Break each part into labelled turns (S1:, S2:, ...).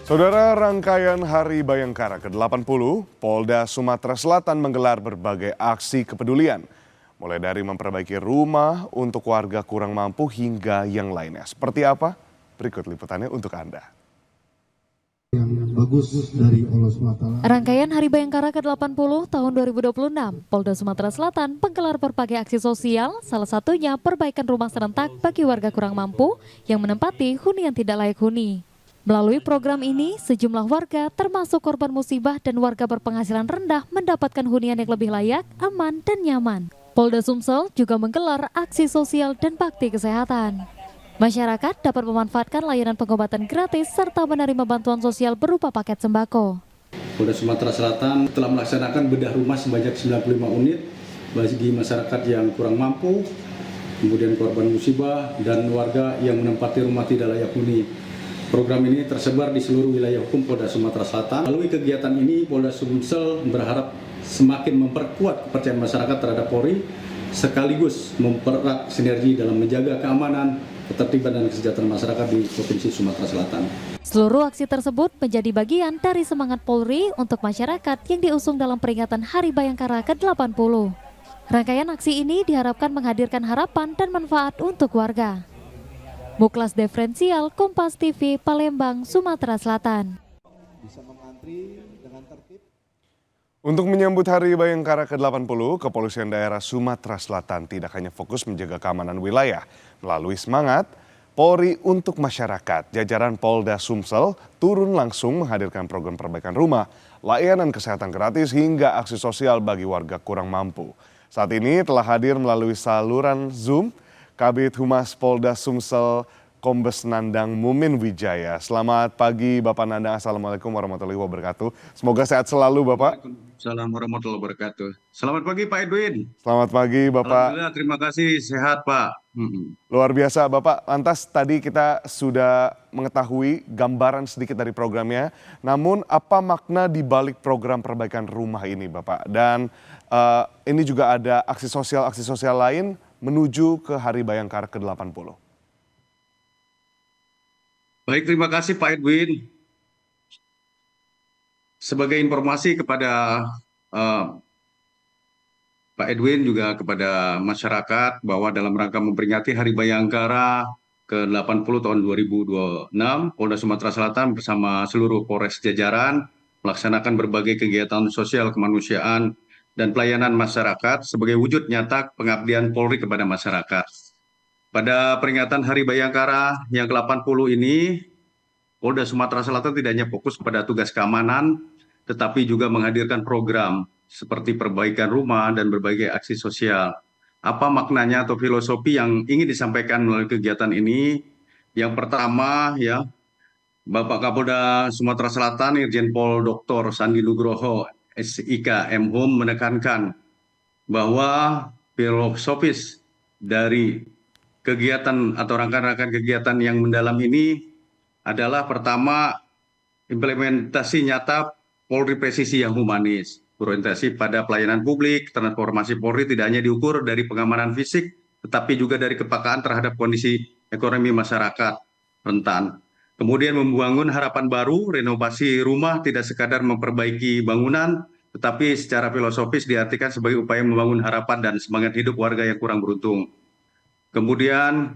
S1: Saudara, rangkaian Hari Bayangkara ke-80, Polda Sumatera Selatan menggelar berbagai aksi kepedulian. Mulai dari memperbaiki rumah untuk warga kurang mampu hingga yang lainnya. Seperti apa? Berikut liputannya untuk Anda.
S2: Rangkaian Hari Bayangkara ke-80 tahun 2026, Polda Sumatera Selatan menggelar berbagai aksi sosial, salah satunya perbaikan rumah serentak bagi warga kurang mampu yang menempati hunian tidak layak huni. Melalui program ini, sejumlah warga termasuk korban musibah dan warga berpenghasilan rendah mendapatkan hunian yang lebih layak, aman, dan nyaman. Polda Sumsel juga menggelar aksi sosial dan bakti kesehatan. Masyarakat dapat memanfaatkan layanan pengobatan gratis serta menerima bantuan sosial berupa paket sembako.
S3: Polda Sumatera Selatan telah melaksanakan bedah rumah sebanyak 95 unit bagi masyarakat yang kurang mampu, kemudian korban musibah dan warga yang menempati rumah tidak layak huni. Program ini tersebar di seluruh wilayah hukum Polda Sumatera Selatan. Melalui kegiatan ini, Polda Sumsel berharap semakin memperkuat kepercayaan masyarakat terhadap Polri, sekaligus mempererat sinergi dalam menjaga keamanan, ketertiban dan kesejahteraan masyarakat di Provinsi Sumatera Selatan.
S2: Seluruh aksi tersebut menjadi bagian dari semangat Polri untuk masyarakat yang diusung dalam peringatan Hari Bayangkara ke-80. Rangkaian aksi ini diharapkan menghadirkan harapan dan manfaat untuk warga. Muklas Diferensial, Kompas TV, Palembang, Sumatera Selatan.
S1: Untuk menyambut Hari Bayangkara ke-80, Kepolisian Daerah Sumatera Selatan tidak hanya fokus menjaga keamanan wilayah. Melalui semangat Polri untuk masyarakat, jajaran Polda Sumsel turun langsung menghadirkan program perbaikan rumah, layanan kesehatan gratis hingga aksi sosial bagi warga kurang mampu. Saat ini telah hadir melalui saluran Zoom Kabid Humas Polda Sumsel Kombes Nandang Mumin Wijaya. Selamat pagi Bapak Nandang, Assalamualaikum warahmatullahi wabarakatuh. Semoga sehat selalu Bapak.
S3: Assalamualaikum warahmatullahi wabarakatuh. Selamat pagi Pak Edwin.
S1: Selamat pagi Bapak.
S3: Alhamdulillah, terima kasih, sehat Pak.
S1: Luar biasa Bapak. Lantas tadi kita sudah mengetahui gambaran sedikit dari programnya. Namun apa makna di balik program perbaikan rumah ini Bapak? Dan ini juga ada aksi sosial lain menuju ke Hari Bayangkara ke-80.
S3: Baik, terima kasih Pak Edwin. Sebagai informasi kepada Pak Edwin juga kepada masyarakat bahwa dalam rangka memperingati Hari Bayangkara ke-80 tahun 2026, Polda Sumatera Selatan bersama seluruh Polres jajaran melaksanakan berbagai kegiatan sosial kemanusiaan dan pelayanan masyarakat sebagai wujud nyata pengabdian Polri kepada masyarakat. Pada peringatan Hari Bayangkara yang ke-80 ini, Polda Sumatera Selatan tidak hanya fokus pada tugas keamanan, tetapi juga menghadirkan program seperti perbaikan rumah dan berbagai aksi sosial. Apa maknanya atau filosofi yang ingin disampaikan melalui kegiatan ini? Yang pertama, ya, Bapak Kapolda Sumatera Selatan, Irjen Pol Dr. Sandi Nugroho, SIK M.Hum menekankan bahwa filosofis dari kegiatan atau rangkaian kegiatan yang mendalam ini adalah pertama, implementasi nyata Polri presisi yang humanis, berorientasi pada pelayanan publik. Transformasi Polri tidak hanya diukur dari pengamanan fisik, tetapi juga dari kepekaan terhadap kondisi ekonomi masyarakat rentan. Kemudian membangun harapan baru, renovasi rumah tidak sekadar memperbaiki bangunan, tetapi secara filosofis diartikan sebagai upaya membangun harapan dan semangat hidup warga yang kurang beruntung. Kemudian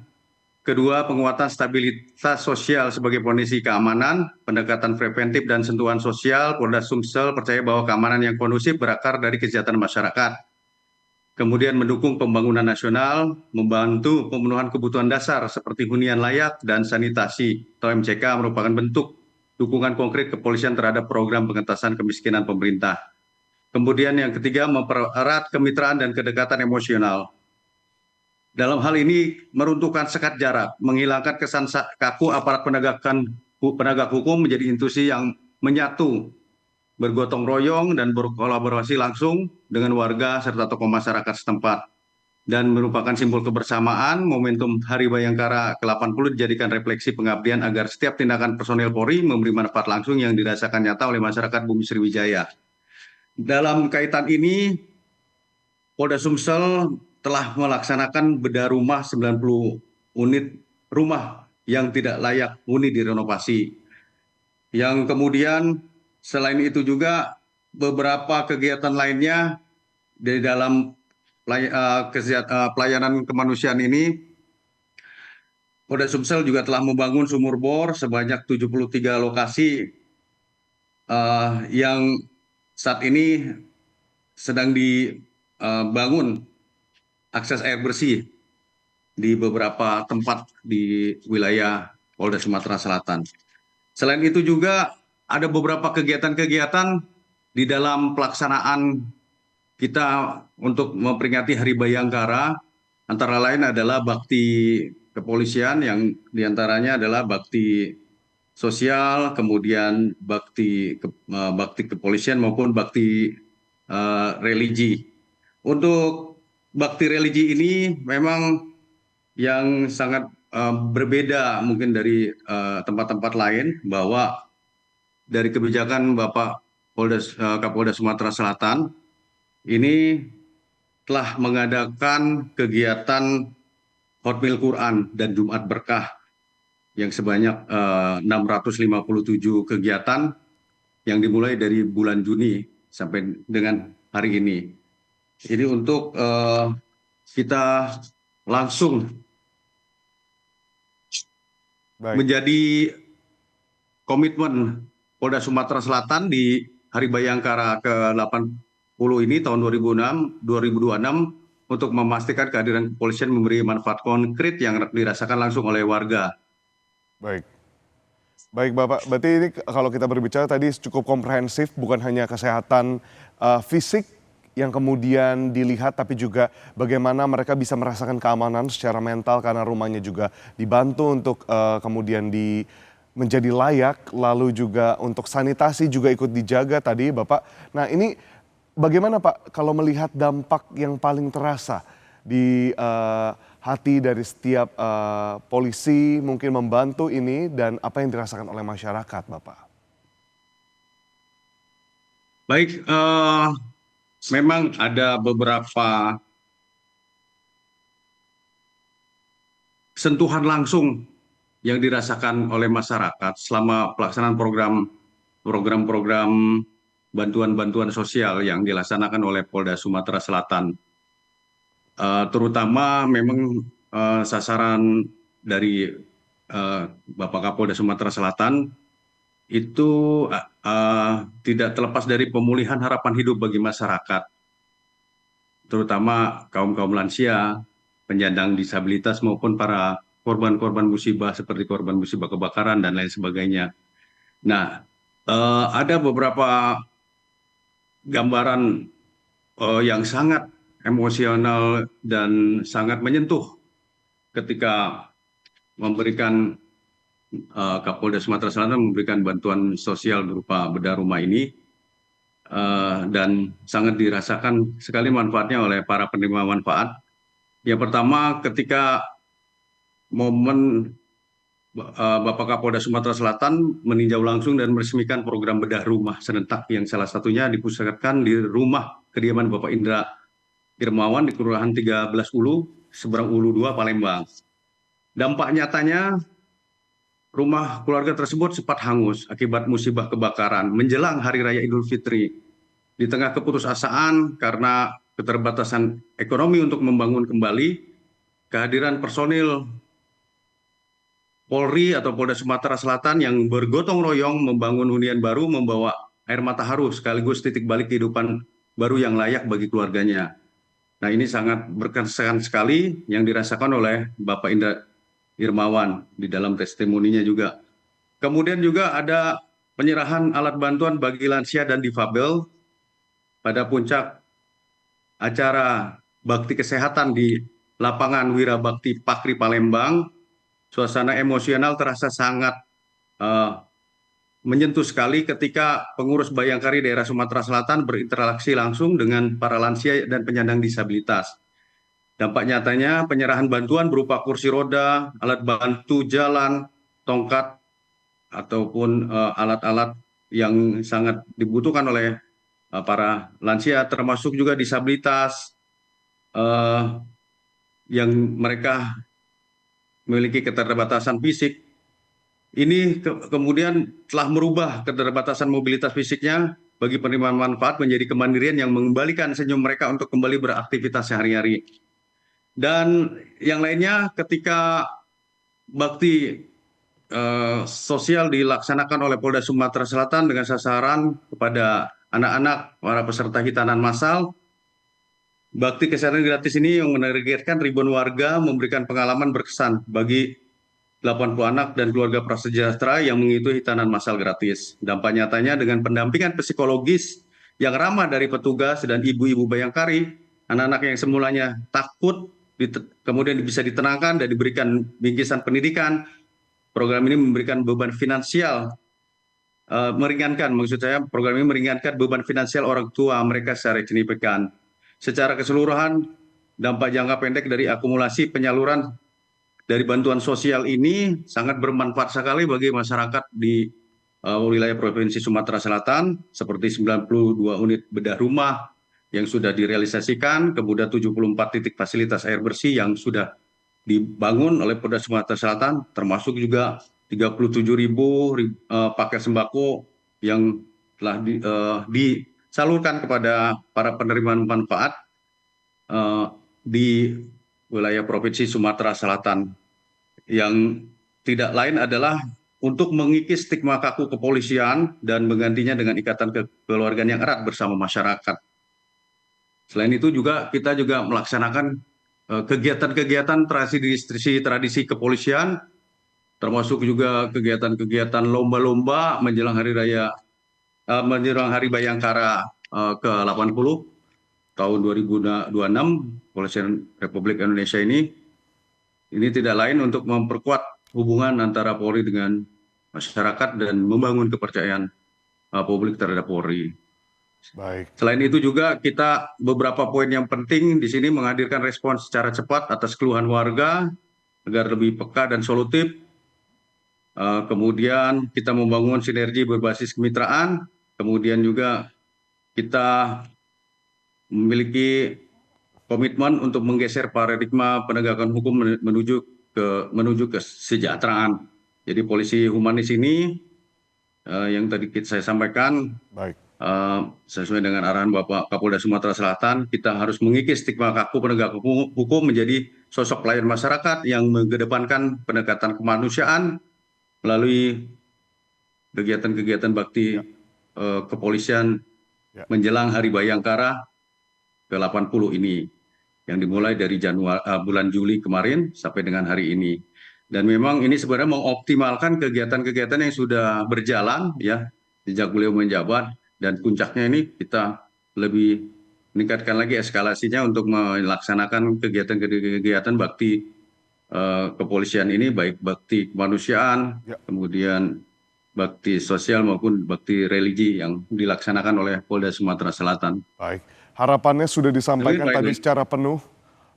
S3: kedua, penguatan stabilitas sosial sebagai fondasi keamanan, pendekatan preventif dan sentuhan sosial. Polda Sumsel percaya bahwa keamanan yang kondusif berakar dari kesejahteraan masyarakat. Kemudian mendukung pembangunan nasional, membantu pemenuhan kebutuhan dasar seperti hunian layak dan sanitasi atau MCK merupakan bentuk dukungan konkret kepolisian terhadap program pengentasan kemiskinan pemerintah. Kemudian yang ketiga, mempererat kemitraan dan kedekatan emosional. Dalam hal ini meruntuhkan sekat jarak, menghilangkan kesan kaku aparat penegak hukum menjadi institusi yang menyatu, bergotong royong dan berkolaborasi langsung dengan warga serta tokoh masyarakat setempat. Dan merupakan simbol kebersamaan, momentum Hari Bayangkara ke-80 dijadikan refleksi pengabdian agar setiap tindakan personel Polri memberi manfaat langsung yang dirasakan nyata oleh masyarakat Bumi Sriwijaya. Dalam kaitan ini, Polda Sumsel telah melaksanakan bedah rumah 90 unit rumah yang tidak layak huni direnovasi. Yang kemudian selain itu juga beberapa kegiatan lainnya di dalam pelayanan kemanusiaan ini, Polda Sumsel juga telah membangun sumur bor sebanyak 73 lokasi yang saat ini sedang dibangun akses air bersih di beberapa tempat di wilayah Polda Sumatera Selatan. Selain itu juga ada beberapa kegiatan-kegiatan di dalam pelaksanaan kita untuk memperingati Hari Bayangkara, antara lain adalah bakti kepolisian yang diantaranya adalah bakti sosial, kemudian bakti kepolisian maupun bakti religi. Untuk bakti religi ini memang yang sangat berbeda mungkin dari tempat-tempat lain, bahwa dari kebijakan Bapak Kapolda Sumatera Selatan ini telah mengadakan kegiatan Hotmil Quran dan Jumat Berkah yang sebanyak 657 kegiatan yang dimulai dari bulan Juni sampai dengan hari ini. Jadi untuk kita langsung menjadi komitmen Polda Sumatera Selatan di Hari Bayangkara ke-80 ini tahun 2026 untuk memastikan kehadiran kepolisian memberi manfaat konkret yang dirasakan langsung oleh warga.
S1: Baik. Baik Bapak, berarti ini kalau kita berbicara tadi cukup komprehensif, bukan hanya kesehatan fisik yang kemudian dilihat, tapi juga bagaimana mereka bisa merasakan keamanan secara mental karena rumahnya juga dibantu untuk kemudian menjadi layak, lalu juga untuk sanitasi juga ikut dijaga tadi Bapak. Nah ini bagaimana Pak kalau melihat dampak yang paling terasa di hati dari setiap polisi mungkin membantu ini dan apa yang dirasakan oleh masyarakat Bapak?
S3: Baik, memang ada beberapa sentuhan langsung yang dirasakan oleh masyarakat selama pelaksanaan program-program bantuan-bantuan sosial yang dilaksanakan oleh Polda Sumatera Selatan. Terutama memang sasaran dari Bapak Kapolda Sumatera Selatan itu tidak terlepas dari pemulihan harapan hidup bagi masyarakat, terutama kaum-kaum lansia, penyandang disabilitas maupun para korban-korban musibah seperti korban musibah kebakaran dan lain sebagainya. Nah, ada beberapa gambaran yang sangat emosional dan sangat menyentuh ketika memberikan Kapolda Sumatera Selatan memberikan bantuan sosial berupa bedah rumah ini, dan sangat dirasakan sekali manfaatnya oleh para penerima manfaat. Yang pertama, ketika momen Bapak Kapolda Sumatera Selatan meninjau langsung dan meresmikan program bedah rumah serentak yang salah satunya dipusatkan di rumah kediaman Bapak Indra Irmawan di Kelurahan 13 Ulu, Seberang Ulu 2, Palembang. Dampak nyatanya, rumah keluarga tersebut sempat hangus akibat musibah kebakaran menjelang Hari Raya Idul Fitri. Di tengah keputusasaan karena keterbatasan ekonomi untuk membangun kembali, kehadiran personil Polri atau Polda Sumatera Selatan yang bergotong royong membangun hunian baru membawa air mata haru sekaligus titik balik kehidupan baru yang layak bagi keluarganya. Nah, ini sangat berkesan sekali yang dirasakan oleh Bapak Indra Irmawan di dalam testimoninya juga. Kemudian juga ada penyerahan alat bantuan bagi lansia dan difabel pada puncak acara bakti kesehatan di lapangan Wirabakti Pakri Palembang. Suasana emosional terasa sangat menyentuh sekali ketika pengurus Bayangkari daerah Sumatera Selatan berinteraksi langsung dengan para lansia dan penyandang disabilitas. Dampak nyatanya penyerahan bantuan berupa kursi roda, alat bantu jalan, tongkat, ataupun alat-alat yang sangat dibutuhkan oleh para lansia, termasuk juga disabilitas yang mereka memiliki keterbatasan fisik. kemudian telah merubah keterbatasan mobilitas fisiknya bagi penerima manfaat menjadi kemandirian yang mengembalikan senyum mereka untuk kembali beraktivitas sehari-hari. Dan yang lainnya ketika bakti sosial dilaksanakan oleh Polda Sumatera Selatan dengan sasaran kepada anak-anak para peserta hitanan massal. Bakti kesehatan gratis ini yang menargetkan ribuan warga memberikan pengalaman berkesan bagi 80 anak dan keluarga prasejahtera yang mengikuti hitanan massal gratis. Dampak nyatanya dengan pendampingan psikologis yang ramah dari petugas dan ibu-ibu Bayangkari, anak-anak yang semulanya takut kemudian bisa ditenangkan dan diberikan bingkisan pendidikan. Program ini memberikan beban finansial, meringankan, maksud saya program ini meringankan beban finansial orang tua mereka secara signifikan. Secara keseluruhan, dampak jangka pendek dari akumulasi penyaluran dari bantuan sosial ini sangat bermanfaat sekali bagi masyarakat di wilayah Provinsi Sumatera Selatan, seperti 92 unit bedah rumah yang sudah direalisasikan, kemudian 74 titik fasilitas air bersih yang sudah dibangun oleh Polda Sumatera Selatan, termasuk juga 37.000 paket sembako yang telah disalurkan kepada para penerima manfaat di wilayah Provinsi Sumatera Selatan, yang tidak lain adalah untuk mengikis stigma kaku kepolisian dan menggantinya dengan ikatan kekeluargaan yang erat bersama masyarakat. Selain itu juga kita juga melaksanakan kegiatan-kegiatan tradisi kepolisian, termasuk juga kegiatan-kegiatan lomba-lomba menjelang menjelang Hari Bayangkara ke-80 tahun 2026 Kepolisian Republik Indonesia ini tidak lain untuk memperkuat hubungan antara Polri dengan masyarakat dan membangun kepercayaan publik terhadap Polri.
S1: Baik.
S3: Selain itu juga kita beberapa poin yang penting di sini menghadirkan respon secara cepat atas keluhan warga agar lebih peka dan solutif. Kemudian kita membangun sinergi berbasis kemitraan. Kemudian juga kita memiliki komitmen untuk menggeser paradigma penegakan hukum menuju kesejahteraan. Jadi polisi humanis ini yang tadi saya sampaikan.
S1: Baik.
S3: Sesuai dengan arahan Bapak Kapolda Sumatera Selatan, kita harus mengikis stigma kaku penegak hukum menjadi sosok pelayan masyarakat yang mengedepankan pendekatan kemanusiaan melalui kegiatan-kegiatan bakti kepolisian menjelang Hari Bayangkara ke-80 ini, yang dimulai dari bulan Juli kemarin sampai dengan hari ini. Dan memang ini sebenarnya mengoptimalkan kegiatan-kegiatan yang sudah berjalan ya sejak beliau menjabat. Dan puncaknya ini kita lebih meningkatkan lagi eskalasinya untuk melaksanakan kegiatan-kegiatan bakti kepolisian ini, baik bakti kemanusiaan, kemudian bakti sosial maupun bakti religi yang dilaksanakan oleh Polda Sumatera Selatan.
S1: Baik, harapannya sudah disampaikan tadi secara penuh,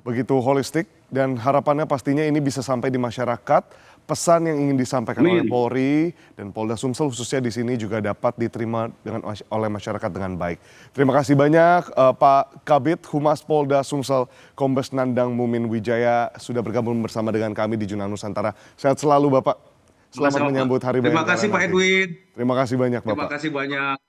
S1: begitu holistik, dan harapannya pastinya ini bisa sampai di masyarakat. Pesan yang ingin disampaikan oleh Polri dan Polda Sumsel khususnya di sini juga dapat diterima oleh masyarakat dengan baik. Terima kasih banyak Pak Kabid Humas Polda Sumsel Kombes Nandang Mumin Wijaya sudah bergabung bersama dengan kami di Jurnal Nusantara. Sehat selalu Bapak. Selamat menyambut Hari Bayangkara.
S3: Terima kasih Pak Edwin.
S1: Terima kasih banyak Bapak.
S3: Terima kasih banyak.